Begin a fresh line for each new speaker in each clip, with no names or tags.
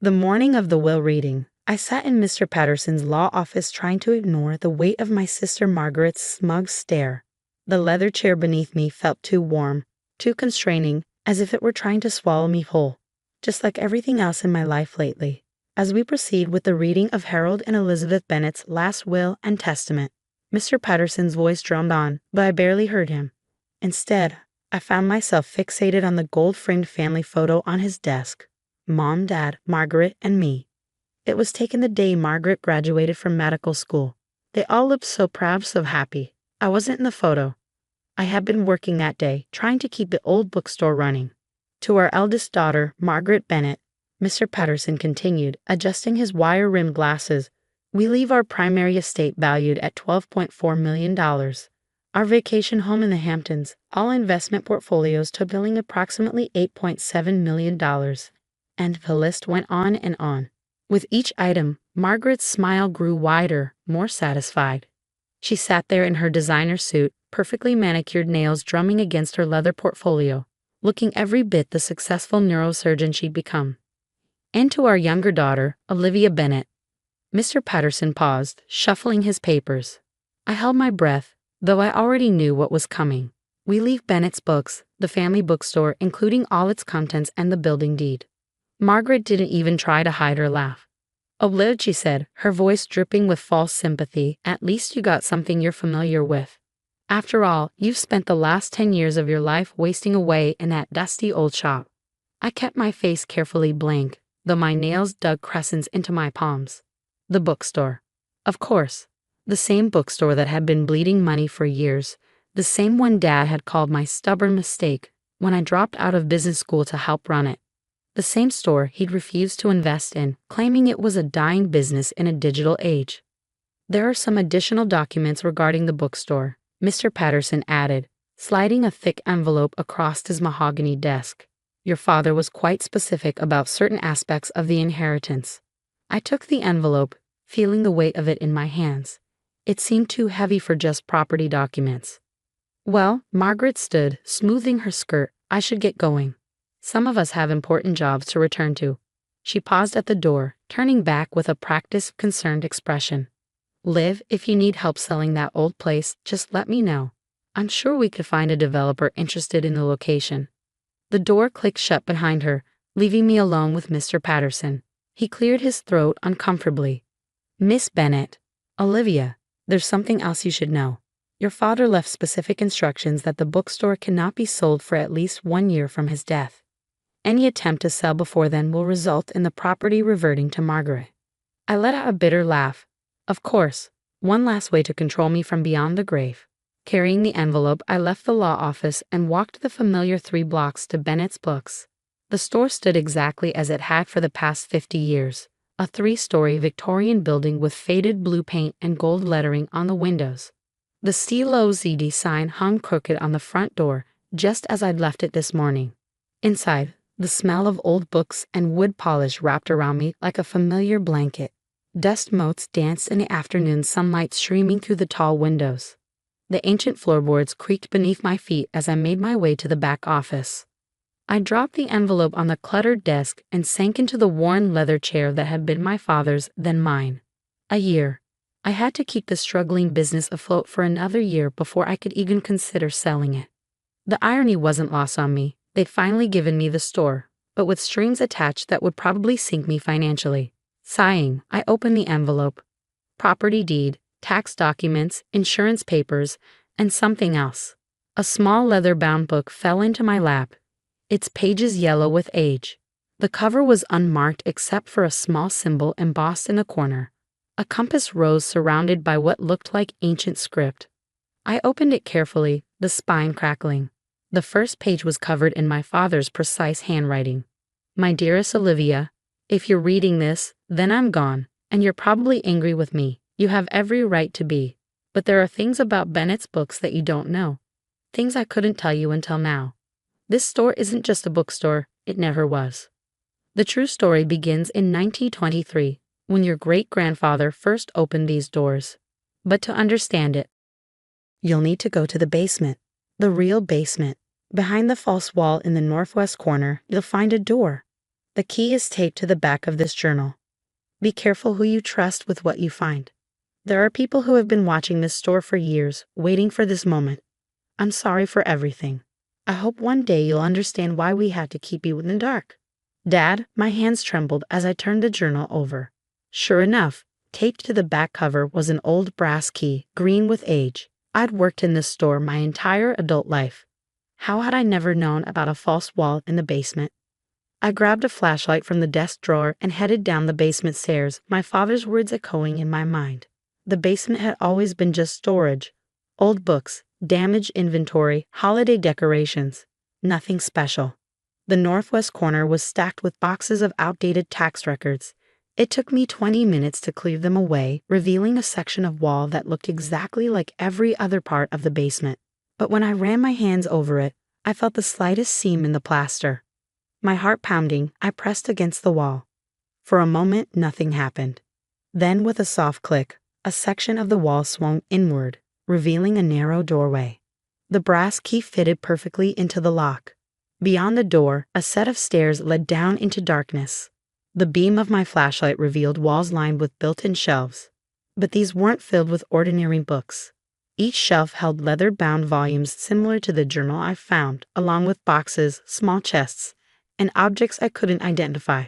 The morning of the will reading, I sat in Mr. Patterson's law office trying to ignore the weight of my sister Margaret's smug stare. The leather chair beneath me felt too warm, too constraining, as if it were trying to swallow me whole, just like everything else in my life lately. As we proceed with the reading of Harold and Elizabeth Bennet's last will and testament, Mr. Patterson's voice droned on, but I barely heard him. Instead, I found myself fixated on the gold-framed family photo on his desk. Mom, Dad, Margaret, and me. It was taken the day Margaret graduated from medical school. They all looked so proud, so happy. I wasn't in the photo. I had been working that day, trying to keep the old bookstore running. To our eldest daughter, Margaret Bennett, Mr. Patterson continued, adjusting his wire-rimmed glasses, we leave our primary estate valued at $12.4 million. Our vacation home in the Hamptons, all investment portfolios totaling approximately $8.7 million. And the list went on and on. With each item, Margaret's smile grew wider, more satisfied. She sat there in her designer suit, perfectly manicured nails drumming against her leather portfolio, looking every bit the successful neurosurgeon she'd become. And to our younger daughter, Olivia Bennett. Mr. Patterson paused, shuffling his papers. I held my breath, though I already knew what was coming. We leave Bennett's books, the family bookstore, including all its contents and the building deed. Margaret didn't even try to hide her laugh. "Olivia," she said, her voice dripping with false sympathy, "at least you got something you're familiar with. After all, you've spent the last 10 years of your life wasting away in that dusty old shop." I kept my face carefully blank, though my nails dug crescents into my palms. The bookstore. Of course. The same bookstore that had been bleeding money for years. The same one Dad had called my stubborn mistake when I dropped out of business school to help run it. The same store he'd refused to invest in, claiming it was a dying business in a digital age. There are some additional documents regarding the bookstore, Mr. Patterson added, sliding a thick envelope across his mahogany desk. Your father was quite specific about certain aspects of the inheritance. I took the envelope, feeling the weight of it in my hands. It seemed too heavy for just property documents. Well, Margaret stood, smoothing her skirt. I should get going. Some of us have important jobs to return to. She paused at the door, turning back with a practiced, concerned expression. Liv, if you need help selling that old place, just let me know. I'm sure we could find a developer interested in the location. The door clicked shut behind her, leaving me alone with Mr. Patterson. He cleared his throat uncomfortably. Miss Bennett. Olivia, there's something else you should know. Your father left specific instructions that the bookstore cannot be sold for at least 1 year from his death. Any attempt to sell before then will result in the property reverting to Margaret. I let out a bitter laugh. Of course, one last way to control me from beyond the grave. Carrying the envelope, I left the law office and walked the familiar 3 blocks to Bennett's Books. The store stood exactly as it had for the past 50 years, a 3-story Victorian building with faded blue paint and gold lettering on the windows. The Stilo ZD sign hung crooked on the front door, just as I'd left it this morning. Inside, the smell of old books and wood polish wrapped around me like a familiar blanket. Dust motes danced in the afternoon sunlight streaming through the tall windows. The ancient floorboards creaked beneath my feet as I made my way to the back office. I dropped the envelope on the cluttered desk and sank into the worn leather chair that had been my father's, then mine. A year. I had to keep the struggling business afloat for another year before I could even consider selling it. The irony wasn't lost on me. They'd finally given me the store, but with strings attached that would probably sink me financially. Sighing, I opened the envelope. Property deed, tax documents, insurance papers, and something else. A small leather-bound book fell into my lap, its pages yellow with age. The cover was unmarked except for a small symbol embossed in a corner. A compass rose surrounded by what looked like ancient script. I opened it carefully, the spine crackling. The first page was covered in my father's precise handwriting. My dearest Olivia, if you're reading this, then I'm gone, and you're probably angry with me. You have every right to be. But there are things about Bennett's Books that you don't know. Things I couldn't tell you until now. This store isn't just a bookstore, it never was. The true story begins in 1923, when your great-grandfather first opened these doors. But to understand it, you'll need to go to the basement, the real basement. Behind the false wall in the northwest corner, you'll find a door. The key is taped to the back of this journal. Be careful who you trust with what you find. There are people who have been watching this store for years, waiting for this moment. I'm sorry for everything. I hope one day you'll understand why we had to keep you in the dark. Dad, my hands trembled as I turned the journal over. Sure enough, taped to the back cover was an old brass key, green with age. I'd worked in this store my entire adult life. How had I never known about a false wall in the basement? I grabbed a flashlight from the desk drawer and headed down the basement stairs, my father's words echoing in my mind. The basement had always been just storage. Old books, damaged inventory, holiday decorations. Nothing special. The northwest corner was stacked with boxes of outdated tax records. It took me 20 minutes to clear them away, revealing a section of wall that looked exactly like every other part of the basement. But when I ran my hands over it, I felt the slightest seam in the plaster. My heart pounding, I pressed against the wall. For a moment, nothing happened. Then, with a soft click, a section of the wall swung inward, revealing a narrow doorway. The brass key fitted perfectly into the lock. Beyond the door, a set of stairs led down into darkness. The beam of my flashlight revealed walls lined with built-in shelves. But these weren't filled with ordinary books. Each shelf held leather-bound volumes similar to the journal I found, along with boxes, small chests, and objects I couldn't identify.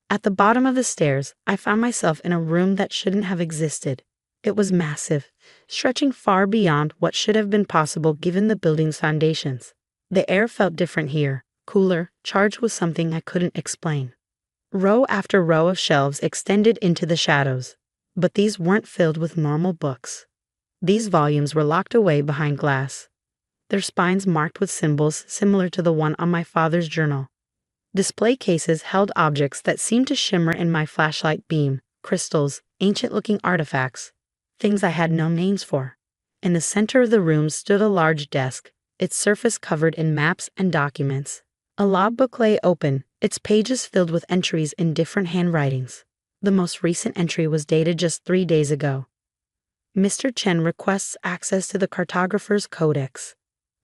At the bottom of the stairs, I found myself in a room that shouldn't have existed. It was massive, stretching far beyond what should have been possible given the building's foundations. The air felt different here, cooler, charged with something I couldn't explain. Row after row of shelves extended into the shadows, but these weren't filled with normal books. These volumes were locked away behind glass, their spines marked with symbols similar to the one on my father's journal. Display cases held objects that seemed to shimmer in my flashlight beam, crystals, ancient-looking artifacts, things I had no names for. In the center of the room stood a large desk, its surface covered in maps and documents. A logbook lay open, its pages filled with entries in different handwritings. The most recent entry was dated just 3 days ago. Mr. Chen requests access to the cartographer's codex.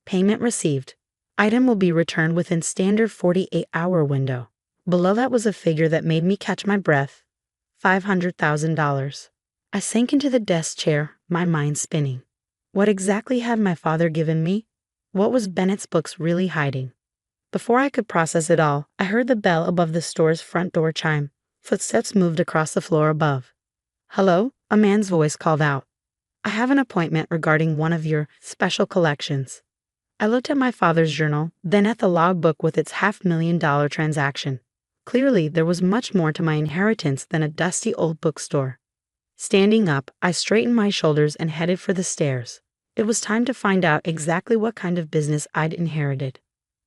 Payment received. Item will be returned within standard 48-hour window. Below that was a figure that made me catch my breath. $500,000. I sank into the desk chair, my mind spinning. What exactly had my father given me? What was Bennett's books really hiding? Before I could process it all, I heard the bell above the store's front door chime. Footsteps moved across the floor above. "Hello?" a man's voice called out. "I have an appointment regarding one of your special collections." I looked at my father's journal, then at the logbook with its $500,000 transaction. Clearly, there was much more to my inheritance than a dusty old bookstore. Standing up, I straightened my shoulders and headed for the stairs. It was time to find out exactly what kind of business I'd inherited.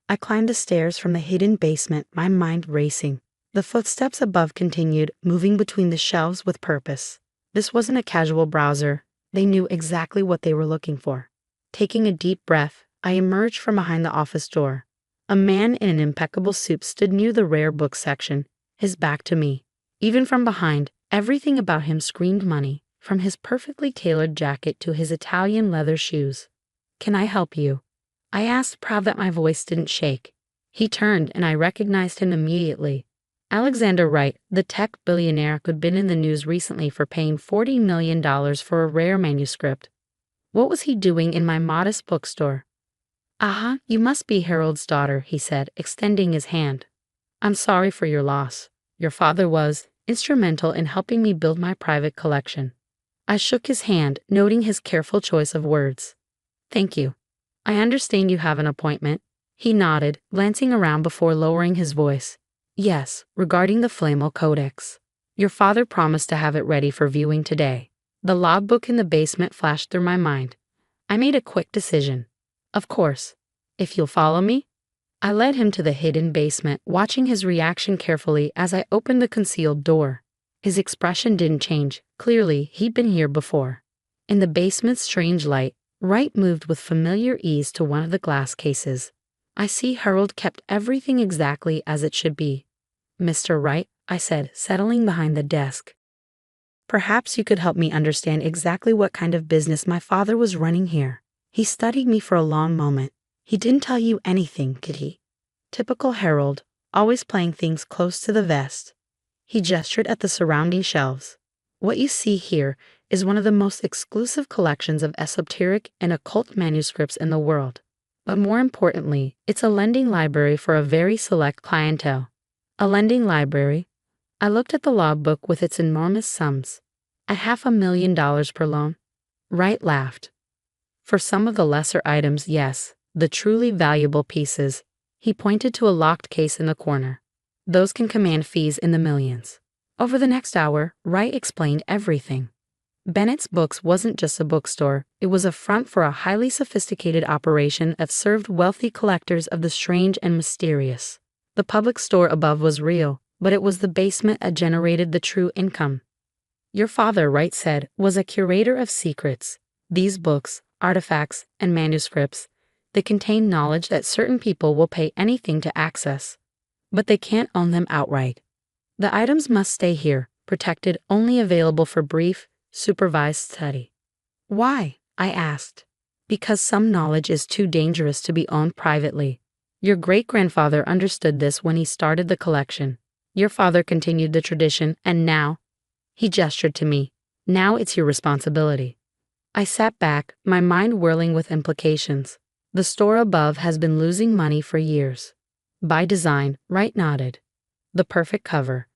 I climbed the stairs from the hidden basement, my mind racing. The footsteps above continued, moving between the shelves with purpose. This wasn't a casual browser. They knew exactly what they were looking for. Taking a deep breath, I emerged from behind the office door. A man in an impeccable suit stood near the rare book section, his back to me. Even from behind, everything about him screamed money, from his perfectly tailored jacket to his Italian leather shoes. "Can I help you?" I asked, proud that my voice didn't shake. He turned, and I recognized him immediately. Alexander Wright, the tech billionaire who'd been in the news recently for paying $40 million for a rare manuscript. What was he doing in my modest bookstore? "Aha, you must be Harold's daughter," he said, extending his hand. "I'm sorry for your loss. Your father was instrumental in helping me build my private collection." I shook his hand, noting his careful choice of words. "Thank you. I understand you have an appointment." He nodded, glancing around before lowering his voice. "Yes, regarding the Flamo Codex. Your father promised to have it ready for viewing today." The logbook in the basement flashed through my mind. I made a quick decision. "Of course. If you'll follow me?" I led him to the hidden basement, watching his reaction carefully as I opened the concealed door. His expression didn't change. Clearly, he'd been here before. In the basement's strange light, Wright moved with familiar ease to one of the glass cases. "I see Harold kept everything exactly as it should be." "Mr. Wright," I said, settling behind the desk. "Perhaps you could help me understand exactly what kind of business my father was running here." He studied me for a long moment. "He didn't tell you anything, did he?" "Typical Harold. always playing things close to the vest. He gestured at the surrounding shelves. What you see here is one of the most exclusive collections of esoteric and occult manuscripts in the world. But more importantly, it's a lending library for a very select clientele. A lending library? I looked at the logbook with its enormous sums. At $500,000 per loan. Wright laughed. For some of the lesser items, yes, the truly valuable pieces. He pointed to a locked case in the corner. Those can command fees in the millions. Over the next hour, Wright explained everything. Bennett's Books wasn't just a bookstore, it was a front for a highly sophisticated operation that served wealthy collectors of the strange and mysterious. The public store above was real, but it was the basement that generated the true income. Your father, Wright said, was a curator of secrets. These books, artifacts, and manuscripts, they contain knowledge that certain people will pay anything to access. But they can't own them outright. The items must stay here, protected, only available for brief, supervised study. Why? I asked. Because some knowledge is too dangerous to be owned privately. Your great-grandfather understood this when he started the collection. Your father continued the tradition, and now, he gestured to me, now it's your responsibility. I sat back, my mind whirling with implications. The store above has been losing money for years. By design, Wright nodded. The perfect cover.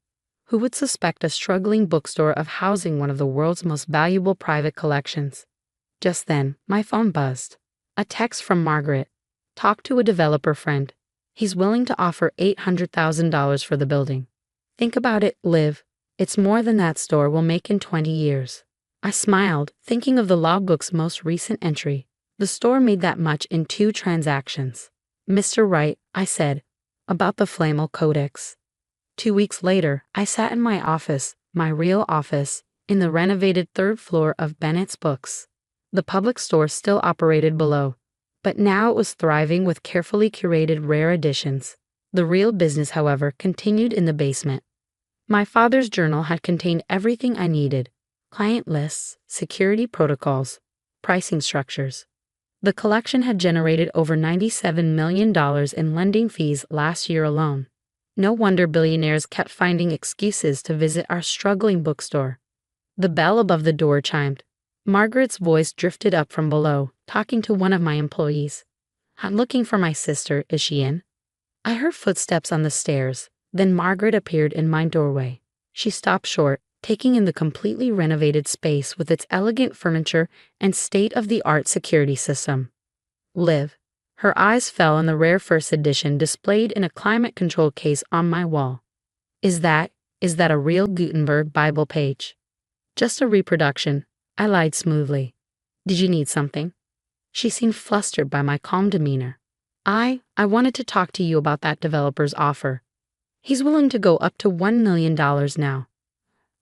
Who would suspect a struggling bookstore of housing one of the world's most valuable private collections? Just then, my phone buzzed. A text from Margaret. Talk to a developer friend. He's willing to offer $800,000 for the building. Think about it, Liv. It's more than that store will make in 20 years. I smiled, thinking of the logbook's most recent entry. The store made that much in 2 transactions. Mr. Wright, I said, about the Flamel Codex. 2 weeks later, I sat in my office, my real office, in the renovated 3rd floor of Bennett's Books. The public store still operated below, but now it was thriving with carefully curated rare editions. The real business, however, continued in the basement. My father's journal had contained everything I needed: client lists, security protocols, pricing structures. The collection had generated over $97 million in lending fees last year alone. No wonder billionaires kept finding excuses to visit our struggling bookstore. The bell above the door chimed. Margaret's voice drifted up from below, talking to one of my employees. I'm looking for my sister, is she in? I heard footsteps on the stairs, then Margaret appeared in my doorway. She stopped short, taking in the completely renovated space with its elegant furniture and state-of-the-art security system. Liv. Her eyes fell on the rare first edition displayed in a climate-controlled case on my wall. Is that a real Gutenberg Bible page? Just a reproduction, I lied smoothly. Did you need something? She seemed flustered by my calm demeanor. I wanted to talk to you about that developer's offer. He's willing to go up to $1 million now.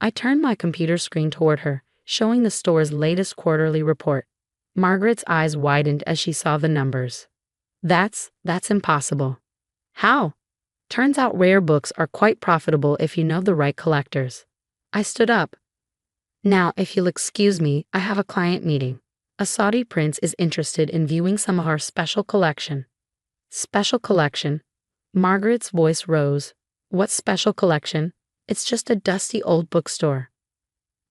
I turned my computer screen toward her, showing the store's latest quarterly report. Margaret's eyes widened as she saw the numbers. That's impossible. How? Turns out rare books are quite profitable if you know the right collectors. I stood up. Now, if you'll excuse me, I have a client meeting. A Saudi prince is interested in viewing some of our special collection. Special collection? Margaret's voice rose. What special collection? It's just a dusty old bookstore.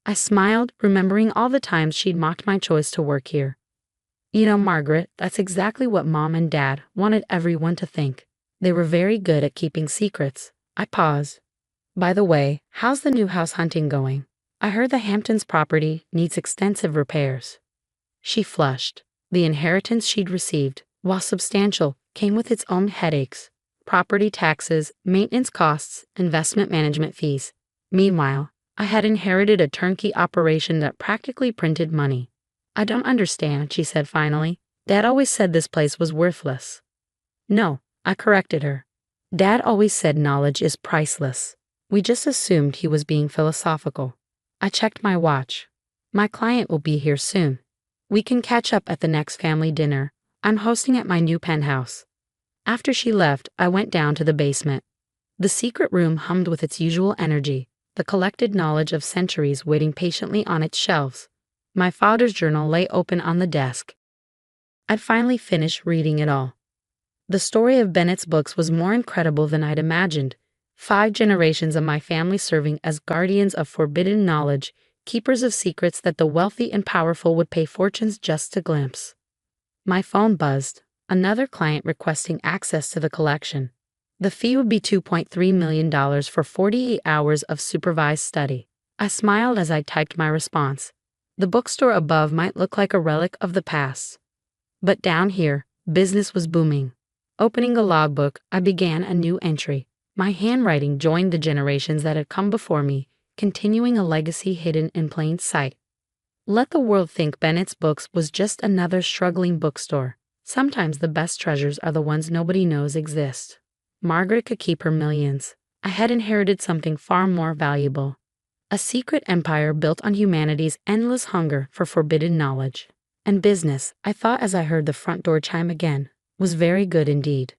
I smiled, remembering all the times she'd mocked my choice to work here. You know, Margaret, that's exactly what Mom and Dad wanted everyone to think. They were very good at keeping secrets. I paused. By the way, how's the new house hunting going? I heard the Hamptons property needs extensive repairs. She flushed. The inheritance she'd received, while substantial, came with its own headaches. Property taxes, maintenance costs, investment management fees. Meanwhile, I had inherited a turnkey operation that practically printed money. I don't understand, she said finally. Dad always said this place was worthless. No, I corrected her. Dad always said knowledge is priceless. We just assumed he was being philosophical. I checked my watch. My client will be here soon. We can catch up at the next family dinner. I'm hosting at my new penthouse. After she left, I went down to the basement. The secret room hummed with its usual energy, the collected knowledge of centuries waiting patiently on its shelves. My father's journal lay open on the desk. I'd finally finished reading it all. The story of Bennett's books was more incredible than I'd imagined. 5 generations of my family serving as guardians of forbidden knowledge, keepers of secrets that the wealthy and powerful would pay fortunes just to glimpse. My phone buzzed, another client requesting access to the collection. The fee would be $2.3 million for 48 hours of supervised study. I smiled as I typed my response. The bookstore above might look like a relic of the past. But down here, business was booming. Opening a logbook, I began a new entry. My handwriting joined the generations that had come before me, continuing a legacy hidden in plain sight. Let the world think Bennett's Books was just another struggling bookstore. Sometimes the best treasures are the ones nobody knows exist. Margaret could keep her millions. I had inherited something far more valuable. A secret empire built on humanity's endless hunger for forbidden knowledge. And business, I thought as I heard the front door chime again, was very good indeed.